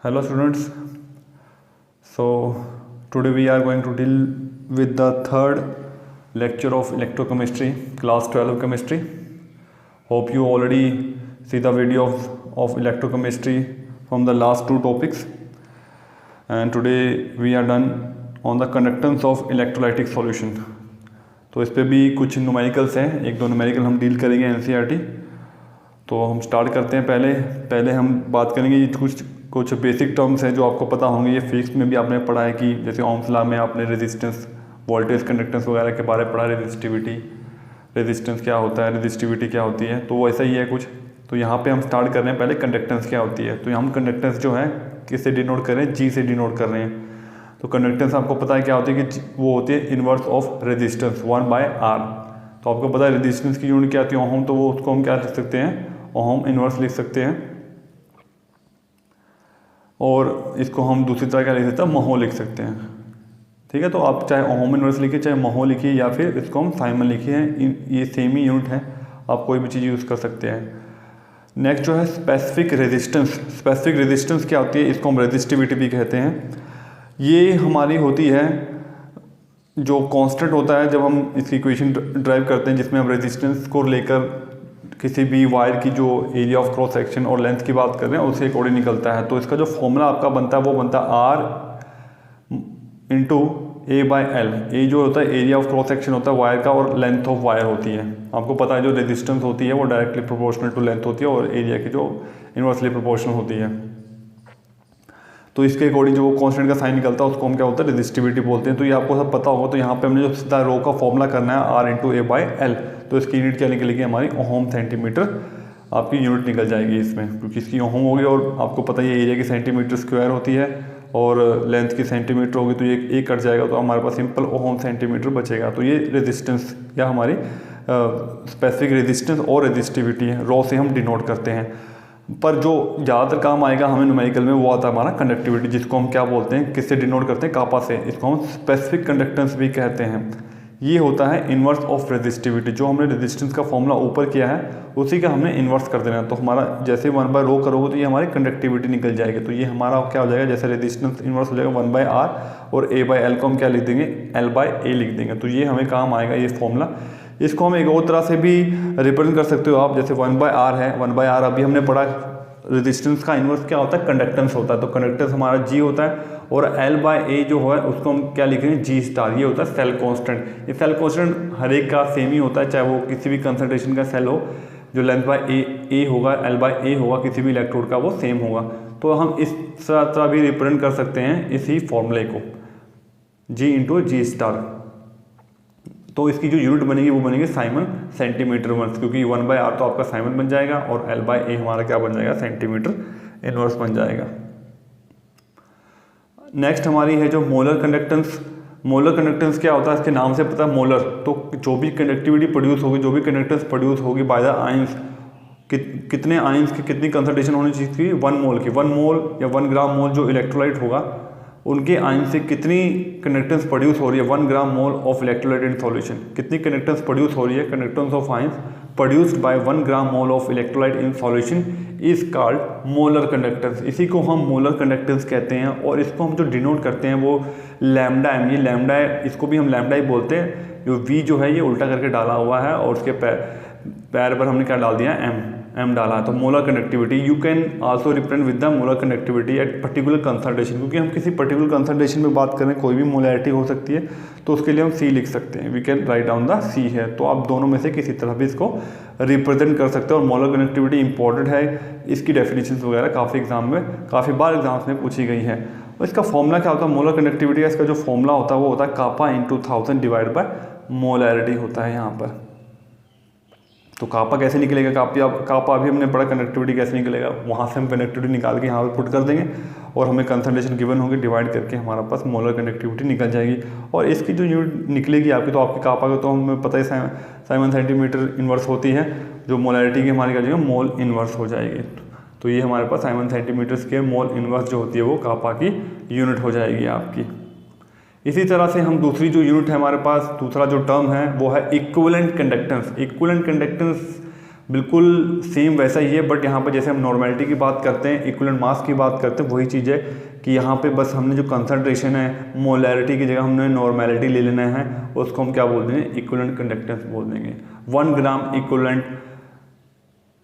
Hello students, so today we are going to deal with the third lecture of electrochemistry, class 12 chemistry. Hope you already see the video of electrochemistry from the last two topics, and today we are done on the conductance of electrolytic solution. तो इस पे भी कुछ numericals हैं, एक दो numerical हम deal करेंगे एनसीईआरटी। तो हम स्टार्ट करते हैं। पहले हम बात करेंगे कुछ बेसिक टर्म्स हैं जो आपको पता होंगे। ये फिजिक्स में भी आपने पढ़ा है कि जैसे ओम्स लॉ में आपने रेजिस्टेंस, वोल्टेज, कंडक्टेंस वगैरह के बारे में पढ़ा। रेजिस्टेंस क्या होता है, रेजिस्टिविटी क्या होती है, तो वैसा ही है कुछ। तो यहाँ पे हम स्टार्ट कर रहे हैं। पहले कंडक्टेंस क्या होती है, तो हम कंडक्टेंस जो है किससे डिनोट कर रहे हैं, जी से डिनोट कर रहे हैं। तो कंडक्टेंस आपको पता है क्या होती है कि वो होती है इनवर्स ऑफ रेजिस्टेंस 1/R। तो आपको पता है रेजिस्टेंस की यूनिट क्या आती है, ओहम। तो वो उसको हम क्या लिख सकते हैं, ओहम इनवर्स लिख सकते हैं। और इसको हम दूसरी तरह क्या लिख सकते हैं, महो लिख सकते हैं। ठीक है, तो आप चाहे ओहम इनवर्स लिखिए, चाहे महो लिखिए, या फिर इसको हम साइमन लिखिए, ये सेम ही यूनिट है, आप कोई भी चीज़ यूज़ कर सकते हैं। नेक्स्ट जो है स्पेसिफिक रेजिस्टेंस। स्पेसिफिक रेजिस्टेंस क्या होती है, इसको हम रेजिस्टिविटी भी कहते हैं। ये हमारी होती है जो कांस्टेंट होता है जब हम इसकी इक्वेशन ड्राइव करते हैं, जिसमें हम रेजिस्टेंस को लेकर किसी भी वायर की जो एरिया ऑफ क्रॉस सेक्शन और लेंथ की बात कर रहे हैं उसके अकॉर्डिंग निकलता है। तो इसका जो फॉर्मूला आपका बनता है वो बनता है R इंटू A/L। ए जो होता है एरिया ऑफ क्रॉस सेक्शन होता है वायर का, और लेंथ ऑफ वायर होती है। आपको पता है जो रेजिस्टेंस होती है वो डायरेक्टली प्रोपोर्शनल टू लेंथ होती है, और एरिया की जो इन्वर्सली प्रोपोर्शनल होती है। तो इसके अकॉर्डिंग जो कांस्टेंट का साइन निकलता है उसको हम क्या होता है, रेजिस्टिविटी बोलते हैं। तो ये आपको सब पता होगा। तो यहाँ पे हमने जो सीधा रो का फॉर्मूला करना है R इंटू A/L, तो इसकी यूनिट क्या निकलेगी हमारी, ओहम सेंटीमीटर आपकी यूनिट निकल जाएगी इसमें, क्योंकि इसकी ओहम होगी। और आपको पता है ये एरिया की सेंटीमीटर स्क्वायर होती है और लेंथ की सेंटीमीटर होगी, तो ये एक कट जाएगा, तो हमारे पास सिंपल ओहम सेंटीमीटर बचेगा। तो ये रेजिस्टेंस या हमारी स्पेसिफिक रेजिस्टेंस और रेजिस्टिविटी है, रो से हम डिनोट करते हैं। पर जो ज़्यादातर काम आएगा हमें न्यूमेरिकल में वो आता है हमारा कंडक्टिविटी, जिसको हम क्या बोलते हैं, किससे डिनोट करते हैं, कापा से। इसको हम स्पेसिफिक कंडक्टेंस भी कहते हैं। ये होता है इन्वर्स ऑफ रेजिस्टिविटी। जो हमने रेजिस्टेंस का फॉर्मूला ऊपर किया है उसी का हमने इन्वर्स कर देना है। तो हमारा जैसे 1/रो करोगे तो ये हमारी कंडक्टिविटी निकल जाएगी। तो ये हमारा क्या हो जाएगा, जैसे रेजिस्टेंस इन्वर्स हो जाएगा 1/R, और A/L को हम क्या लिख देंगे, L/A लिख देंगे। तो ये हमें काम आएगा ये फॉर्मूला। इसको हम एक और तरह से भी रिप्रेजेंट कर सकते हो आप, जैसे 1/R है। 1/R अभी हमने पढ़ा, रेजिस्टेंस का इन्वर्स क्या होता है, कंडक्टेंस होता है। तो कंडक्टेंस हमारा G होता है, और L/A जो है उसको हम क्या लिखेंगे, G*। ये होता है सेल कांस्टेंट। ये सेल कांस्टेंट हर एक का सेम ही होता है, चाहे वो किसी भी कंसंट्रेशन का सेल हो। जो लेंथ बाय ए होगा, L/A होगा, किसी भी इलेक्ट्रोड का वो सेम होगा। तो हम इस तरह भी रिप्रेजेंट कर सकते हैं इसी फॉर्मूले को, G इंटू G*। तो इसकी जो यूनिट बनेगी वो बनेगी साइमन सेंटीमीटर इनवर्स, क्योंकि 1/R तो आपका साइमन बन जाएगा, और L/A हमारा क्या बन जाएगा, सेंटीमीटर इनवर्स बन जाएगा। नेक्स्ट हमारी है जो मोलर कंडक्टेंस। मोलर कंडक्टेंस क्या होता है, इसके नाम से पता है मोलर। तो जो भी कंडक्टिविटी प्रोड्यूस होगी, जो भी कंडक्टेंस प्रोड्यूस होगी बाय द आयंस, कितने आयंस की कितनी कंसंट्रेशन होनी चाहिए, 1 मोल की। 1 मोल या 1 ग्राम मोल जो इलेक्ट्रोलाइट होगा, उनके आयन से कितनी कंडक्टेंस प्रोड्यूस हो रही है, 1 gram mole of electrolyte in solution. कितनी कंडक्टेंस प्रोड्यूस हो रही है, conductance of ions produced by 1 gram mole of electrolyte in solution is called molar conductance. इसी को हम मोलर कंडक्टेंस कहते हैं, और इसको हम जो डिनोट करते हैं वो लैम्डा एम। ये लैम्डा है, इसको भी हम लैम्डा ही बोलते हैं। जो वी जो है ये उल्टा करके डाला हुआ है, और उसके पैर पर हमने क्या डाल दिया, एम डाला है। तो molar conductivity you can also represent with the molar conductivity at particular concentration. क्योंकि हम किसी पर्टिकुलर कंसंट्रेशन में बात करें, कोई भी मोलैरिटी हो सकती है, तो उसके लिए हम C लिख सकते हैं। We can write down the C है। तो आप दोनों में से किसी तरह भी इसको रिप्रेजेंट कर सकते हो। और मोलर कंडक्टिविटी इंपॉर्टेंट है, इसकी डेफिनेशन वगैरह काफ़ी बार एग्जाम्स में पूछी गई है। और इसका फॉर्मूला क्या होता है, मोलर कंडक्टिविटी का इसका जो फॉर्मूला होता है वो होता है कापा इंटू 1000 डिवाइड बाय मोलैरिटी होता है यहाँ पर। तो कापा कैसे निकलेगा, कापा अभी हमने पढ़ा, कंडक्टिविटी कैसे निकलेगा, वहाँ से हम कंडक्टिविटी निकाल के यहाँ पर पुट कर देंगे, और हमें कंसंट्रेशन गिवन होगी, डिवाइड करके हमारे पास मोलर कंडक्टिविटी निकल जाएगी। और इसकी जो यूनिट निकलेगी आपकी, तो आपकी कापा का तो हमें पता है साइमन सेंटीमीटर इनवर्स होती है, जो मोलैरिटी की हमारी क्या जाएगी, मोल इनवर्स हो जाएगी। तो ये हमारे पास साइमन सेंटीमीटर के मोल इनवर्स जो होती है वो कापा की यूनिट हो जाएगी आपकी। इसी तरह से हम दूसरी जो यूनिट है हमारे पास, दूसरा जो टर्म है वो है इक्विवेलेंट कंडक्टेंस। इक्विवेलेंट कंडक्टेंस बिल्कुल सेम वैसा ही है, बट यहाँ पर जैसे हम नॉर्मेलिटी की बात करते हैं, इक्विवेलेंट मास की बात करते हैं, वही चीज़ है कि यहाँ पे बस हमने जो कंसंट्रेशन है मोलैरिटी की जगह हमने नॉर्मेलिटी ले लेना है, उसको हम क्या बोल देंगे, इक्विवेलेंट कंडक्टेंस बोल देंगे। 1 ग्राम इक्विवेलेंट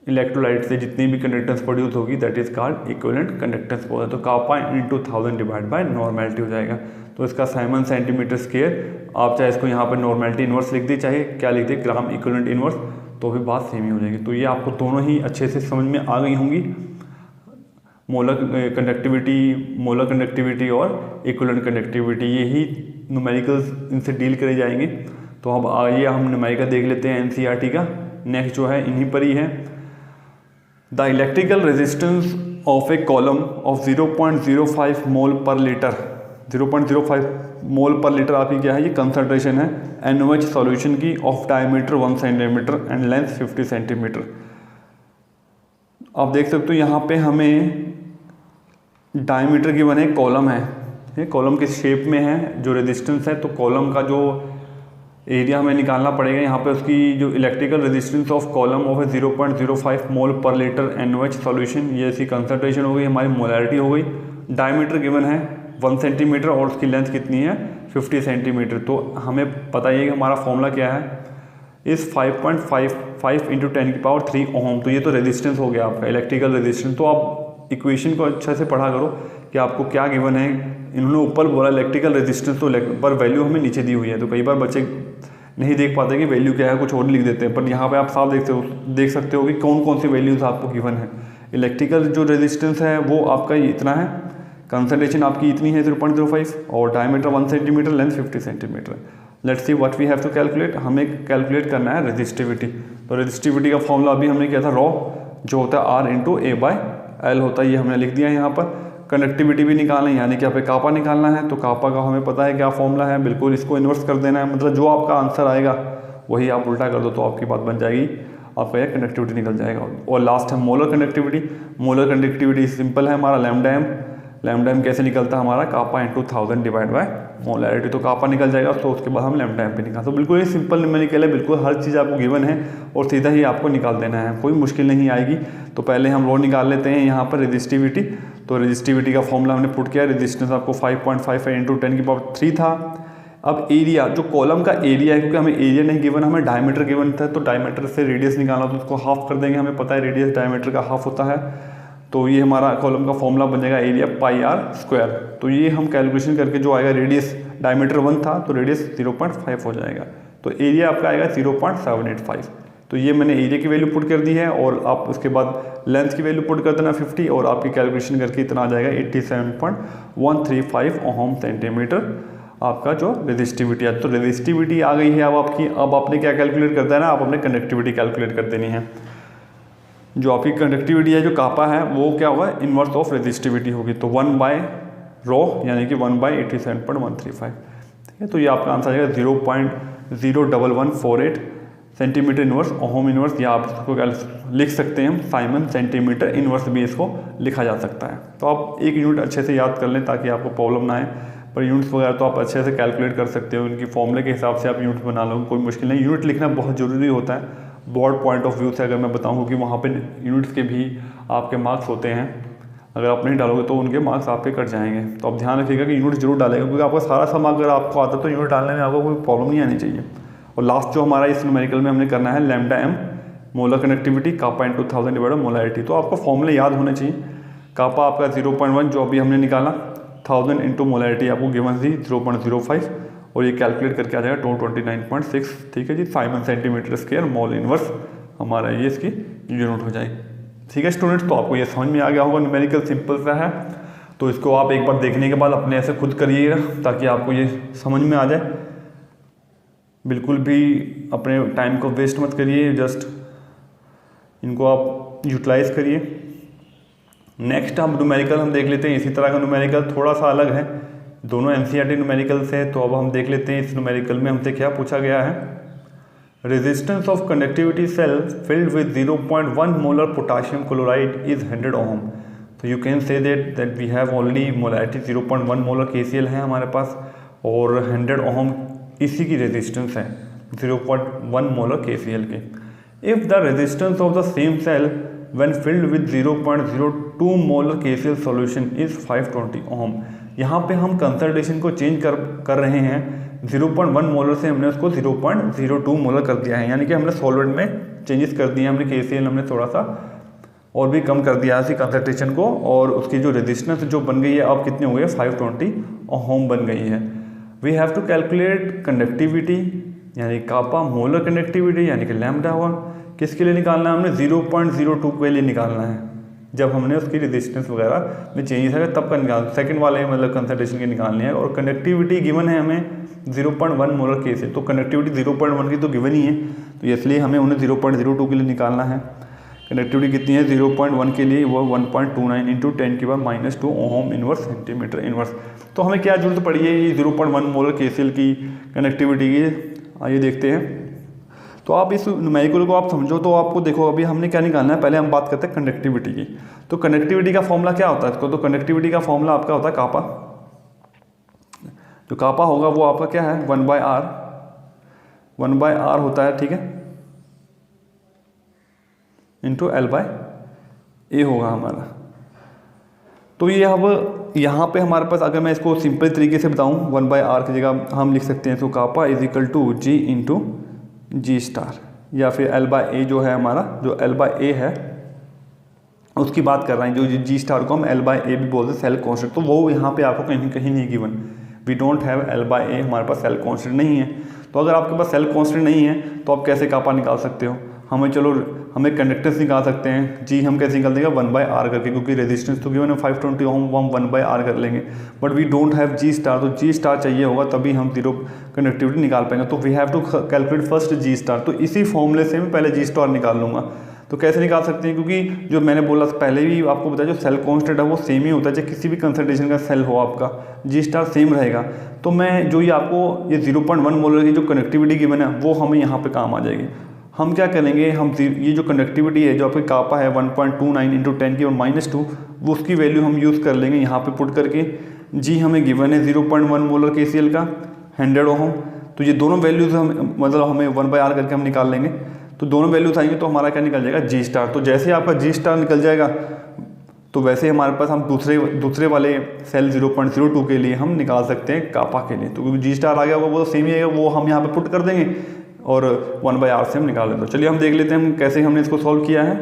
इलेक्ट्रोलाइट से जितनी भी कंडक्टेंस प्रोड्यूस होगी that is called equivalent conductance बोला। तो कापा इंटू 1000 डिवाइड बाय नॉर्मेलिटी हो जाएगा। तो इसका साइमन सेंटीमीटर स्क्वायर, आप चाहे इसको यहाँ पर नॉर्मेलिटी इनवर्स लिख दी, चाहे क्या लिख दे ग्राम इक्विवेलेंट इनवर्स, तो भी बात सेम ही हो जाएगी। तो ये आपको दोनों ही अच्छे से समझ में आ गई होंगी, मोलर कंडक्टिविटी और इक्विवेलेंट कंडक्टिविटी, यही न्यूमेरिकल्स इनसे डील करे जाएंगे। तो अब आइए हम न्यूमेरिकल देख लेते हैं एनसीईआरटी का। नेक्स्ट जो है इन्हीं पर ही है, the electrical resistance of A column of 0.05 मोल पर लीटर, 0.05 मोल पर लीटर आपकी क्या है, ये कंसंट्रेशन है NaOH सॉल्यूशन की of diameter 1 centimetre and length 50 centimetre. आप देख सकते हो यहाँ पे हमें डायमीटर की बने कॉलम है, ये कॉलम किस शेप में है, जो रेजिस्टेंस है, तो कॉलम का जो एरिया हमें निकालना पड़ेगा। यहाँ पे उसकी जो electrical resistance of column of 0.05 मोल पर लीटर NaOH सॉल्यूशन, ये इसकी कंसंट्रेशन हो गई, हमारी मोलैरिटी हो गई। डायमीटर गिवन है 1 सेंटीमीटर और उसकी लेंथ कितनी है 50 सेंटीमीटर। तो हमें पता है कि हमारा फॉर्मूला क्या है, इस 5.55 इंटू 10⁻³ ओम। तो ये तो रेजिस्टेंस हो गया आपका इलेक्ट्रिकल रेजिस्टेंस। तो आप इक्वेशन को अच्छा से पढ़ा करो कि आपको क्या गिवन है। इन्होंने ऊपर बोला इलेक्ट्रिकल रेजिस्टेंस, तो पर वैल्यू हमें नीचे दी हुई है, तो कई बार बच्चे नहीं देख पाते कि वैल्यू क्या है, कुछ और लिख देते हैं। पर यहाँ पे आप साफ देख सकते हो कि कौन कौन सी वैल्यूज आपको गिवन है। इलेक्ट्रिकल जो रेजिस्टेंस है वो आपका इतना है, कंसंट्रेशन आपकी इतनी है 0.05 और diameter 1 centimetre, length 50 centimetre. Let's see what we have to calculate. हमें कैलकुलेट करना है रेजिस्टिविटी। तो रेजिस्टिविटी का फॉर्मूला अभी हमने किया था रॉ, जो होता है R इंटू A/L होता है, ये हमने लिख दिया है यहाँ पर। कंडक्टिविटी भी निकालना है, यानी कि यहाँ कापा निकालना है। तो कापा का हमें पता है क्या फॉर्मूला है, बिल्कुल इसको इन्वर्स कर देना है, मतलब जो आपका आंसर आएगा वही आप उल्टा कर दो तो आपकी बात बन जाएगी, आपका यह कंडक्टिविटी निकल जाएगा। और लास्ट है molar conductivity. Molar conductivity simple है, हमारा लैम्डा एम। लैम्डा एम कैसे निकलता है हमारा, कापा इंटू 1000 डिवाइड बाय मोलैरिटी। तो कापा निकल जाएगा, तो उसके बाद हम लैम्डा एम पे निकाल। तो बिल्कुल ये सिंपल न्यूमेरिकल है, बिल्कुल हर चीज़ आपको गिवन है और सीधा ही आपको निकाल देना है, कोई मुश्किल नहीं आएगी। तो पहले हम रो निकाल लेते हैं यहाँ पर रेजिस्टिविटी। तो रेजिस्टिविटी का फॉर्मूला हमने पुट किया, रेजिस्टेंस आपको 5.55 इंटू 10⁻³ था। अब एरिया, जो कॉलम का एरिया है, क्योंकि हमें एरिया नहीं गिवन, हमें डायमीटर गिवन था, तो डायमीटर से रेडियस निकालना, तो उसको हाफ कर देंगे। हमें पता है रेडियस डायमीटर का हाफ होता है, तो ये हमारा कॉलम का फॉर्मूला बन जाएगा एरिया πr²। तो ये हम कैलकुलेशन करके जो आएगा, रेडियस डायमीटर 1 था तो रेडियस 0.5 हो जाएगा, तो एरिया आपका आएगा 0.785। तो ये मैंने एरिया की वैल्यू पुट कर दी है, और आप उसके बाद लेंथ की वैल्यू पुट कर देना 50, और आपकी कैलकुलेशन करके इतना आ जाएगा 87.135 ओम सेंटीमीटर आपका जो रेजिस्टिविटी है। तो रेजिस्टिविटी आ गई है अब आपकी। अब आपने क्या कैलकुलेट करता है ना, आप अपने कंडक्टिविटी कैलकुलेट कर देनी है। जो आपकी कंडक्टिविटी है, जो कापा है, वो क्या होगा, इनवर्स ऑफ रेजिस्टिविटी होगी। तो 1/ρ यानी कि 1/87.135, ठीक है। तो ये आपका आंसर आएगा 0.01148 सेंटीमीटर इनवर्स ओम इनवर्स, या आप इसको क्या लिख सकते हैं हम, साइमन सेंटीमीटर इनवर्स भी इसको लिखा जा सकता है। तो आप एक यूनिट अच्छे से याद कर लें ताकि आपको प्रॉब्लम ना आए। पर यूनिट्स वगैरह तो आप अच्छे से कैलकुलेट कर सकते हो, इनकी फॉर्मूले के हिसाब से आप यूनिट बना लो, कोई मुश्किल नहीं। यूनिट लिखना बहुत ज़रूरी होता है बोर्ड पॉइंट ऑफ व्यू से, अगर मैं बताऊँ कि वहाँ पे यूनिट्स के भी आपके मार्क्स होते हैं, अगर आप नहीं डालोगे तो उनके मार्क्स आपके कट जाएंगे। तो आप ध्यान रखिएगा कि यूनिट जरूर डालेगा, क्योंकि आपका सारा सम अगर आपको आता है तो यूनिट डालने में आपको कोई प्रॉब्लम नहीं आनी चाहिए। और लास्ट जो हमारा इस न्यूमेरिकल में हमने करना है lambda m, molar connectivity, kappa into 1000 divide by molarity. तो आपको फॉर्मूले याद होने चाहिए। कापा आपका 0.1 जो अभी हमने निकाला, 1000 इंटू मोलैरिटी आपको गिवन थी 0.05, और ये कैलकुलेट करके आ जाएगा 229.6, ठीक है जी। Siemens centimetre square mole inverse हमारा ये इसकी यूनिट हो जाएगी, ठीक है स्टूडेंट्स। तो आपको ये समझ में आ गया होगा, न्यूमेरिकल सिंपल सा है। तो इसको आप एक बार देखने के बाद अपने ऐसे खुद करिएगा ताकि आपको ये समझ में आ जाए। बिल्कुल भी अपने टाइम को वेस्ट मत करिए, जस्ट इनको आप यूटिलाइज करिए। नेक्स्ट हम न्यूमेरिकल हम देख लेते हैं। इसी तरह का न्यूमेरिकल थोड़ा सा अलग है, दोनों एनसीईआरटी न्यूमेरिकल से। तो अब हम देख लेते हैं इस न्यूमेरिकल में हमसे क्या पूछा गया है। Resistance of conductivity cell filled with 0.1 molar potassium chloride is 100 ohm. तो you can say that we have only molarity 0.1 molar KCl है हमारे पास, और 100 ओम इसी की रेजिस्टेंस है 0.1 मोलर KCl के। If the resistance of the same cell when filled with 0.02 molar KCl solution is 520 ohm. यहाँ पे हम कंसंट्रेशन को चेंज कर रहे हैं, 0.1 मोलर से हमने उसको 0.02 मोलर कर दिया है, यानी कि हमने सॉल्वेंट में चेंजेस कर दिए, हमने KCl हमने थोड़ा सा और भी कम कर दिया है कंसंट्रेशन को, और उसकी जो रेजिस्टेंस जो बन गई है अब कितनी हो गई है, 520 ओम बन गई है। We have to calculate conductivity यानी कापा मोलर कंडक्टिविटी यानी कि लैम्डा 1 किसके लिए निकालना है, हमने 0.02 के लिए निकालना है। जब हमने उसकी रेजिस्टेंस वगैरह में चेंजेस है तब का निकाल, सेकंड वाले मतलब कंसंट्रेशन के निकालनी है। और कंडक्टिविटी गिवन है हमें 0.1 मोलर के से, तो कंडक्टिविटी 0.1 की तो गिवन ही है, तो इसलिए हमें उन्हें 0.02 के लिए निकालना है। कंडक्टिविटी कितनी है 0.1 के लिए, वो 1.29 into 10⁻⁻2 ohm inverse centimetre inverse. तो हमें क्या जरूरत पड़ी है ये 0.1 मोलर KCl की कंडक्टिविटी की, आइए देखते हैं। तो आप इस न्यूमेरिकल को आप समझो तो आपको देखो अभी हमने क्या निकालना है, पहले हम बात करते हैं कंडक्टिविटी की। तो कंडक्टिविटी का फॉर्मूला क्या होता है इसको, तो कंडक्टिविटी का फॉर्मूला आपका होता है कापा। जो कापा होगा वो आपका क्या है 1/r होता है, ठीक है, इंटू L/A होगा हमारा। तो ये अब यहाँ पे हमारे पास अगर मैं इसको सिंपल तरीके से बताऊँ 1/r की जगह हम लिख सकते हैं इसको kappa is equal to G into G star, या फिर L/A जो है हमारा, जो L/A है उसकी बात कर रहे हैं, जो G स्टार को हम L/A भी बोलते हैं सेल कॉन्स्टेंट, तो वो यहाँ पे आपको कहीं कहीं नहीं given, we don't have L/A, हमारे पास सेल कॉन्स्टेंट नहीं है। तो अगर आपके पास सेल कॉन्स्टेंट नहीं है तो आप कैसे कापा निकाल सकते हो, हमें कंडक्टेंस निकाल सकते हैं, जी हम कैसे निकाल देंगे 1/r करके, क्योंकि रेजिस्टेंस तो गिवन है 520 ओम, हम 1/r कर लेंगे। But we don't have G star, तो G स्टार चाहिए होगा तभी हम जीरो कंडक्टिविटी निकाल पाएंगे। तो we have to calculate first G star, तो इसी फॉर्मूले से मैं पहले G स्टार निकाल लूँगा। तो कैसे निकाल सकते हैं, क्योंकि जो मैंने बोला पहले भी आपको बताया, जो सेल कॉन्स्टेंट है वो सेम ही होता है, चाहे किसी भी कंसंट्रेशन का सेल हो आपका, G स्टार सेम रहेगा। तो मैं जो ये आपको ये 0.1 मोलर की जो कनेक्टिविटी गिवन है वो हमें यहाँ पे काम आ जाएगी। हम क्या करेंगे, हम ये जो कंडक्टिविटी है जो आपकी कापा है 1.29 इंटू 10⁻⁻2 वो उसकी वैल्यू हम यूज़ कर लेंगे यहाँ पे पुट करके। जी हमें गिवन है 0.1 मोलर KCl का 100 ओम, तो ये दोनों वैल्यूज हम मतलब हमें 1/r करके हम निकाल लेंगे। तो दोनों वैल्यूज आएंगे तो हमारा क्या निकल जाएगा G स्टार। तो जैसे आपका G स्टार निकल जाएगा तो वैसे हमारे पास हम दूसरे वाले सेल 0.02 के लिए हम निकाल सकते हैं कापा के लिए। तो क्योंकि G स्टार आ गया होगा वो तो सेम ही आएगा, वो हम यहाँ पे पुट कर देंगे और 1/r से हम निकाल लेते हैं। चलिए हम देख लेते हैं हम कैसे हमने इसको सॉल्व किया है।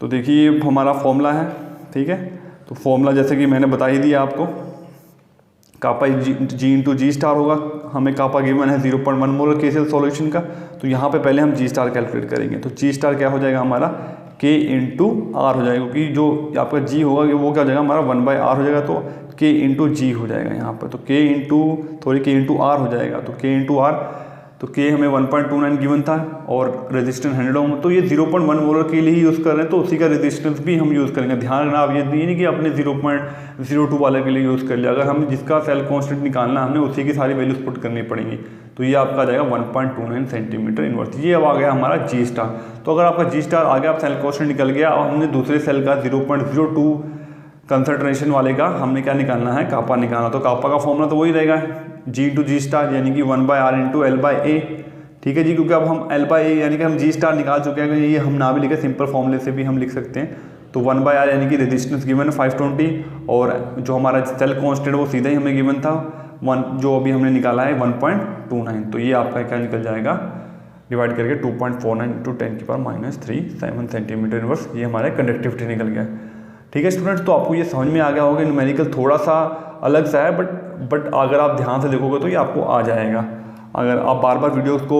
तो देखिए हमारा फॉर्मूला है, ठीक है, तो फॉर्मूला जैसे कि मैंने बता ही दिया आपको, कापा G इंटू G स्टार होगा, हमें कापा गिवन है 0.1 मोलर KCl सॉल्यूशन का। तो यहाँ पे पहले हम G स्टार कैलकुलेट करेंगे, तो G स्टार क्या हो जाएगा हमारा K इंटू R हो जाएगा, क्योंकि जो आपका G होगा वो क्या हो जाएगा हमारा 1/r हो जाएगा, तो K इंटू G हो जाएगा यहाँ पर। तो K इंटू R हो जाएगा, तो K इंटू R, तो K हमें 1.29 गिवन था और रेजिस्टेंस 100 ओम, तो ये 0.1 मोलर के लिए ही यूज़ कर रहे हैं, तो उसी का रेजिस्टेंस भी हम यूज़ करेंगे। ध्यान रखना आप ये नहीं कि आपने 0.02 वाले के लिए यूज़ कर लिया, अगर हम जिसका सेल कॉन्स्टेंट निकालना हमने उसी की सारी वैल्यूज पुट करनी पड़ेंगी। तो ये आपका आ जाएगा 1.29 सेंटीमीटर इनवर्स। ये अब आ गया हमारा G स्टार। तो अगर आपका G स्टार आ गया, आप सेल कॉन्स्टेंट निकल गया, और हमने दूसरे सेल का 0.02 कंसंट्रेशन वाले का हमने क्या निकालना है, कापा निकालना। तो कापा का फॉर्मूला तो वही रहेगा G इंटू G स्टार यानी कि 1/r इंटू L/A, ठीक है जी, क्योंकि अब हम L/A यानी कि हम G स्टार निकाल चुके हैं, ये हम ना भी लिखे सिंपल फॉर्मूले से भी हम लिख सकते हैं। तो 1/r यानी कि रेजिस्टेंस गिवन है 520, और जो हमारा सेल कांस्टेंट वो सीधा ही हमें गिवन था 1, जो अभी हमने निकाला है 1.29। तो ये आपका क्या निकल जाएगा, डिवाइड करके 2.49 इंटू 10⁻³ सेंटीमीटर इनवर्स, ये हमारा कंडक्टिविटी निकल गया। ठीक है स्टूडेंट्स, तो आपको ये समझ में आ गया होगा, न्यूमेरिकल थोड़ा सा अलग सा है, बट अगर आप ध्यान से देखोगे तो ये आपको आ जाएगा। अगर आप बार बार वीडियोस को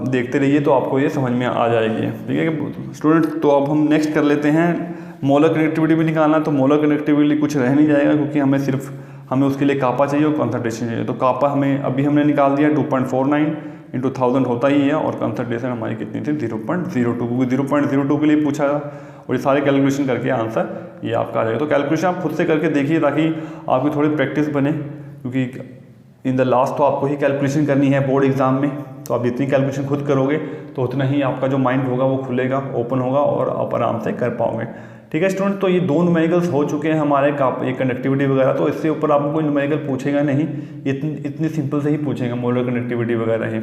देखते रहिए तो आपको ये समझ में आ जाएगी। ठीक है स्टूडेंट्स, तो अब हम नेक्स्ट कर लेते हैं मोलर कनेक्टिविटी भी निकालना। तो मोलर कनेक्टिविटी कुछ रह नहीं जाएगा, क्योंकि हमें उसके लिए कापा चाहिए और कंसंट्रेशन चाहिए। तो कापा हमने निकाल दिया 2.49 इंटू 1000 होता ही है, और कंसंट्रेशन हमारी कितनी थी 0.02, क्योंकि 0.02 के लिए पूछा और ये सारे कैलकुलेशन करके आंसर ये आपका आ जाएगा। तो कैलकुलेशन आप खुद से करके देखिए ताकि आपकी थोड़ी प्रैक्टिस बने, क्योंकि इन द लास्ट तो आपको ही कैलकुलेशन करनी है बोर्ड एग्जाम में। तो आप जितनी कैलकुलेशन खुद करोगे तो उतना ही आपका जो माइंड होगा वो खुलेगा, ओपन होगा, और आप आराम से कर पाओगे। ठीक है स्टूडेंट, तो ये 2 न्यूमेरिकल्स हो चुके हैं हमारे ये कंडक्टिविटी वगैरह। तो इससे ऊपर आपको कोई न्यूमेरिकल पूछेगा नहीं, इतनी सिंपल से ही पूछेगा मोलर कनेक्टिविटी वगैरह ही।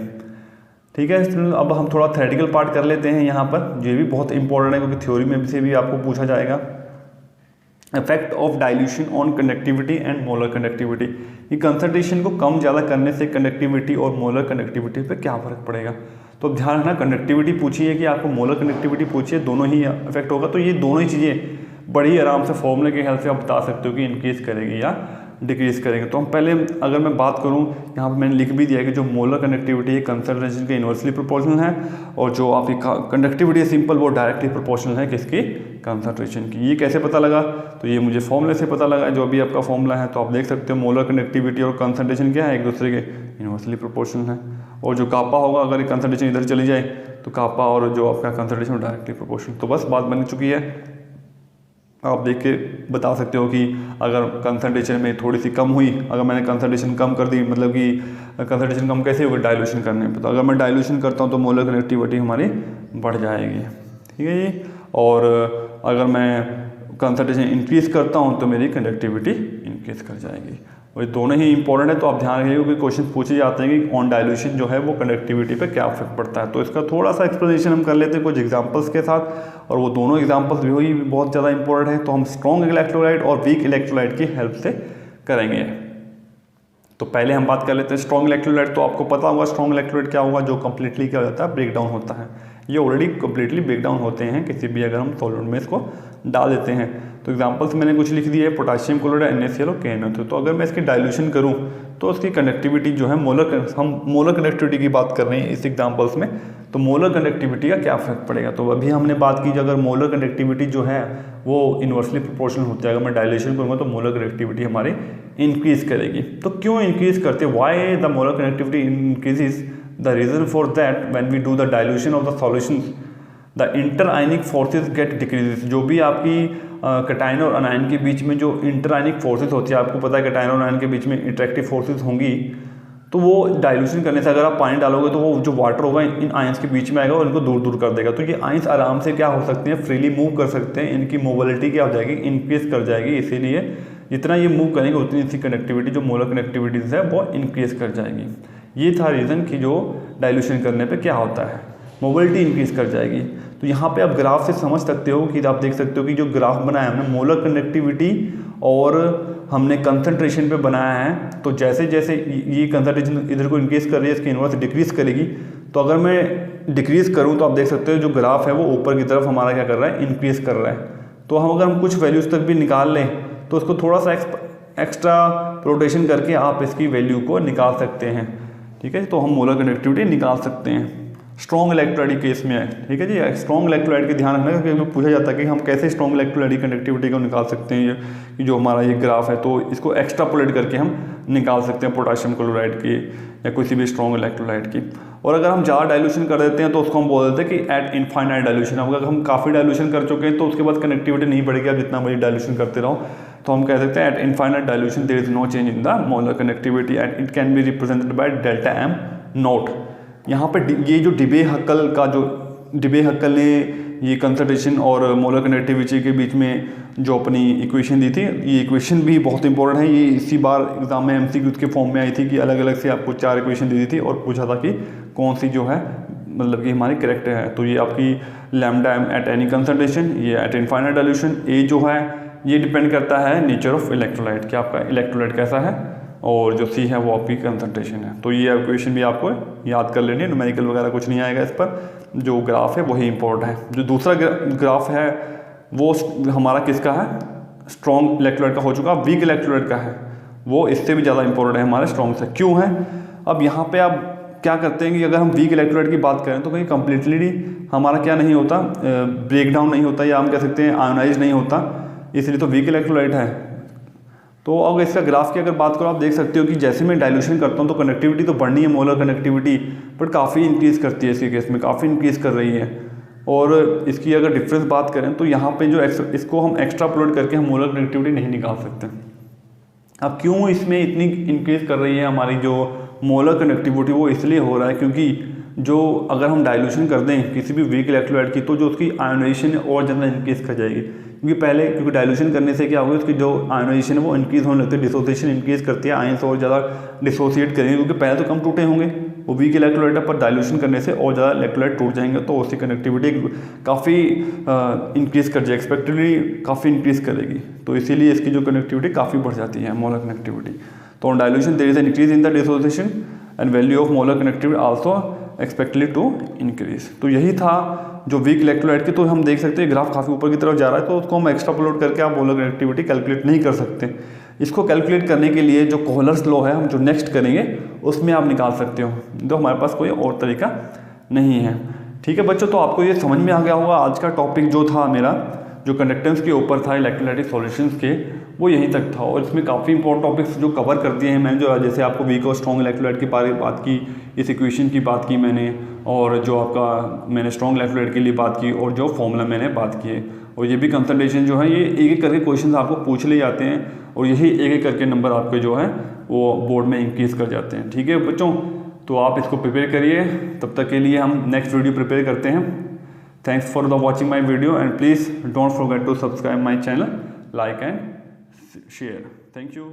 ठीक है स्टूडेंट, अब हम थोड़ा थ्योरेटिकल पार्ट कर लेते हैं यहाँ पर, ये भी बहुत इंपॉर्टेंट है क्योंकि थ्योरी में से भी आपको पूछा जाएगा। Effect of dilution on conductivity and molar conductivity, ये कंसंट्रेशन को कम ज़्यादा करने से कंडक्टिविटी और मोलर कंडक्टिविटी पे क्या फ़र्क पड़ेगा। तो अब ध्यान रखना, कंडक्टिविटी पूछी है कि आपको मोलर कंडक्टिविटी पूछी है, दोनों ही इफेक्ट होगा। तो ये दोनों ही चीज़ें बड़ी आराम से फॉर्मूले के हेल्प से आप बता सकते हो कि इंक्रीज करेगी या डिक्रीज करेंगे। तो हम पहले अगर मैं बात करूं, यहाँ पर मैंने लिख भी दिया कि जो मोलर कंडक्टिविटी है कंसंट्रेशन के इन्वर्सली प्रोपोर्शनल है, और जो आपकी कंडक्टिविटी है सिंपल वो डायरेक्टली प्रोपोर्शनल है किसकी, कंसंट्रेशन की। ये कैसे पता लगा, तो ये मुझे फॉर्मूले से पता लगा, जो भी आपका फॉर्मूला है। तो आप देख सकते हो मोलर कंडक्टिविटी और कंसंट्रेशन क्या है, एक दूसरे के इन्वर्सली प्रोपोर्शनल है। और जो कापा होगा, अगर कंसंट्रेशन इधर चली जाए तो कापा और जो आपका कंसंट्रेशन डायरेक्टली प्रोपोर्शनल। तो बस बात बन चुकी है। आप देख के बता सकते हो कि अगर कंसंट्रेशन में थोड़ी सी कम हुई, अगर मैंने कंसंट्रेशन कम कर दी, मतलब कि कंसंट्रेशन कम कैसे होगी, डाइल्यूशन करने पे। तो अगर मैं डाइल्यूशन करता हूँ तो मोलर कंडक्टिविटी हमारी बढ़ जाएगी, ठीक है जी। और अगर मैं कंसंट्रेशन इंक्रीज़ करता हूँ तो मेरी कंडक्टिविटी इंक्रीज़ कर जाएगी। और ये दोनों ही इंपॉर्टेंट है, तो आप ध्यान रखिएगा कि क्वेश्चन पूछे जाते हैं कि ऑन डाइल्यूशन जो है वो कंडक्टिविटी पे क्या इफेक्ट पड़ता है। तो इसका थोड़ा सा एक्सप्लेनेशन हम कर लेते हैं कुछ एग्जांपल्स के साथ, और वो दोनों एग्जांपल्स भी बहुत ज़्यादा इंपॉर्टेंट है। तो हम स्ट्रॉन्ग इलेक्ट्रोलाइट और वीक इलेक्ट्रोलाइट की हेल्प से करेंगे। तो पहले हम बात कर लेते हैं स्ट्रॉन्ग इलेक्ट्रोलाइट। तो आपको पता होगा स्ट्रॉन्ग इलेक्ट्रोलाइट क्या होगा, जो कम्प्लीटली क्या हो जाता है, ब्रेक डाउन होता है। ये ऑलरेडी कम्प्लीटली ब्रेक डाउन होते हैं किसी भी अगर हम सॉल्वेंट में इसको डाल देते हैं। तो एग्जांपल्स मैंने कुछ लिख दिए है, पोटेशियम क्लोराइड, NaCl और KNO2। तो अगर मैं इसकी डाइल्यूशन करूं तो उसकी कंडक्टिविटी जो है हम मोलर कंडक्टिविटी की बात कर रहे हैं इस एग्जांपल्स में, तो मोलर कंडक्टिविटी का क्या फर्क पड़ेगा। तो अभी हमने बात की, अगर मोलर कंडक्टिविटी जो है वो इन्वर्सली प्रोपोर्शनल होती है, अगर मैं डाइल्यूशन करूँगा तो मोलर कंडक्टिविटी हमारी इंक्रीज करेगी। तो क्यों इंक्रीज करते, why the molar conductivity increases, the reason for that when we do the dilution of the solutions the inter ionic forces get decreases. जो भी आपकी कैटायन और अनायन के बीच में जो इंटर आयनिक फोर्सेज होती है, आपको पता है कैटायन और अनायन के बीच में इंटरेक्टिव फोर्सेज होंगी, तो वो डाइल्यूशन करने से अगर आप पानी डालोगे तो वो जो वाटर होगा इन आयंस के बीच में आएगा और इनको दूर दूर कर देगा। तो ये आयंस आराम से क्या हो सकते हैं, फ्रीली मूव कर सकते हैं, इनकी मोबिलिटी क्या हो जाएगी, इंक्रीज कर जाएगी। इसीलिए जितना ये मूव करेंगे उतनी इसकी कनेक्टिविटी जो मोलर कनेक्टिविटीज है वो इंक्रीज कर जाएगी। ये था रीज़न कि जो डाइल्यूशन करने पे क्या होता है, मोबिलिटी इंक्रीज कर जाएगी। तो यहाँ पे आप ग्राफ से समझ सकते हो कि आप देख सकते हो कि जो ग्राफ बनाया हमने मोलर कंडक्टिविटी और हमने कंसंट्रेशन पे बनाया है, तो जैसे जैसे ये कंसंट्रेशन इधर को इंक्रीज कर रही है, इसकी इन्वर्स डिक्रीज करेगी। तो अगर मैं डिक्रीज करूँ तो आप देख सकते हो जो ग्राफ है वो ऊपर की तरफ हमारा क्या कर रहा है, इंक्रीज कर रहा है। तो अगर हम कुछ वैल्यूज़ तक भी निकाल लें तो उसको थोड़ा सा एक्स्ट्रा रोटेशन करके आप इसकी वैल्यू को निकाल सकते हैं, ठीक है। तो हम मोलर कंडक्टिविटी निकाल सकते हैं स्ट्रॉन्ग इलेक्ट्रोलाइट केस में है, ठीक है जी। स्ट्रॉन्ग इलेक्ट्रोलाइट के ध्यान रखना, क्योंकि पूछा जाता है कि हम कैसे स्ट्रॉन्ग इलेक्ट्रोलाइट कंडक्टिविटी को निकाल सकते हैं। ये जो हमारा ये ग्राफ है तो इसको एक्स्ट्रापोलेट करके हम निकाल सकते हैं पोटेशियम क्लोराइड की या किसी भी स्ट्रॉन्ग इलेक्ट्रोलाइट की। और अगर हम ज़्यादा डाइल्यूशन कर देते हैं तो उसको हम बोल देते हैं कि एट इनफाइनाइट डाइल्यूशन। अगर हम काफ़ी डाइल्यूशन कर चुके हैं तो उसके बाद कनेक्टिविटी नहीं बढ़ेगी, आप जितना मर्जी डाइल्यूशन करते रहो। तो हम कह सकते हैं at infinite dilution there is no change in the molar connectivity and it can be represented by delta m naught. यहाँ पे ये जो डिबे हक्कल ने ये कंसंट्रेशन और मोलर कनेक्टिविटी के बीच में जो अपनी इक्वेशन दी थी, ये इक्वेशन भी बहुत इंपॉर्टेंट है। ये इसी बार एग्जाम में MCQ के फॉर्म में आई थी कि अलग अलग से आपको 4 इक्वेशन दी थी और पूछा था कि कौन सी जो है मतलब कि हमारी करेक्ट है। तो ये आपकी lambda m at any concentration, ये एट इनफाइनाइट डाइल्यूशन। ए जो है ये डिपेंड करता है नेचर ऑफ इलेक्ट्रोलाइट, कि आपका इलेक्ट्रोलाइट कैसा है, और जो C है वो आपकी कंसंट्रेशन है। तो ये इक्वेशन भी आपको याद कर लेनी है, न्यूमेरिकल वगैरह कुछ नहीं आएगा इस पर। जो ग्राफ है वही इंपॉर्टेंट है। जो दूसरा ग्राफ है वो हमारा किसका है, स्ट्रॉन्ग इलेक्ट्रोलाइट का हो चुका, वीक इलेक्ट्रोलाइट का है, वो इससे भी ज़्यादा इंपॉर्टेंट है हमारे स्ट्रॉन्ग से। क्यों है, अब यहाँ पे आप क्या करते हैं कि अगर हम वीक इलेक्ट्रोलाइट की बात करें तो कहीं कम्प्लीटली हमारा क्या नहीं होता, ब्रेक डाउन नहीं होता, या हम कह सकते हैं आयोनाइज नहीं होता, इसलिए तो वीक इलेक्ट्रोलाइट है। तो अब इसका ग्राफ की अगर बात करो, आप देख सकते हो कि जैसे मैं डाइल्यूशन करता हूँ तो कनेक्टिविटी तो बढ़नी है मोलर कनेक्टिविटी, बट काफ़ी इंक्रीज़ करती है इसके केस में, काफ़ी इंक्रीज़ कर रही है। और इसकी अगर डिफरेंस बात करें तो यहाँ पे जो इसको हम एक्स्ट्रापोलेट करके हम मोलर कनेक्टिविटी नहीं निकाल सकते। अब क्यों इसमें इतनी इंक्रीज़ कर रही है हमारी जो मोलर कनेक्टिविटी, वो इसलिए हो रहा है क्योंकि जो अगर हम डाइल्यूशन कर दें किसी भी वीक इलेक्ट्रोलाइट की तो जो उसकी आयोनाइजेशन है और ज़्यादा इंक्रीज़ कर जाएगी। क्योंकि डाइल्यूशन करने से क्या होगा, उसकी जो आयोनाइजेशन है वो इंक्रीज़ होने लगती है, डिसोसिएशन इंक्रीज़ करती है, आयंस और ज़्यादा डिसोसिएट करेंगे क्योंकि पहले तो कम टूटे होंगे, वो वीक इलेक्ट्रोलाइट पर डाइल्यूशन करने से और ज़्यादा इलेक्ट्रोलाइट टूट जाएंगे, तो उसकी कनेक्टिविटी काफ़ी इंक्रीज़ कर जाएगी, एक्सपेक्टेडली काफ़ी इंक्रीज़ करेगी। तो इसीलिए इसकी जो कनेक्टिविटी काफ़ी बढ़ जाती है, मोलर कनेक्टिविटी। तो on dilution there is an increase in the dissociation and value of molar connectivity also expectedly to increase. तो यही था जो वीक इलेक्ट्रोलाइट की। तो हम देख सकते हैं ग्राफ काफ़ी ऊपर की तरफ जा रहा है, तो उसको हम एक्स्ट्रापोलेट करके आप मोलर कनेक्टिविटी कैलकुलेट नहीं कर सकते। इसको कैलकुलेट करने के लिए जो कोहलर्स लॉ है हम जो नेक्स्ट करेंगे उसमें आप निकाल सकते हो, जो हमारे पास कोई और तरीका नहीं है। ठीक है बच्चों, तो आपको ये समझ में आ गया होगा। आज का टॉपिक जो था मेरा, जो कंडक्टेंस के ऊपर था इलेक्ट्रोलाइटिक सॉल्यूशंस के, वो यहीं तक था। और इसमें काफ़ी इंपॉर्टेंट टॉपिक्स जो कवर कर दिए हैं मैंने, जो जैसे आपको वीक और स्ट्रॉन्ग इलेक्ट्रोलाइट की बात की, इस इक्वेशन की बात की मैंने, और जो आपका मैंने स्ट्रॉन्ग इलेक्ट्रोलाइट के लिए बात की, और जो फॉर्मूला मैंने बात किए। और ये भी कंसल्टेशन जो है ये एक एक करके क्वेश्चन आपको पूछ ले जाते हैं, और यही एक एक करके नंबर आपके जो है वो बोर्ड में इंक्रीज़ कर जाते हैं। ठीक है बच्चों, तो आप इसको प्रिपेयर करिए। तब तक के लिए हम नेक्स्ट वीडियो प्रिपेयर करते हैं। Thanks for the watching my video, and please don't forget to subscribe my channel, like and share. Thank you.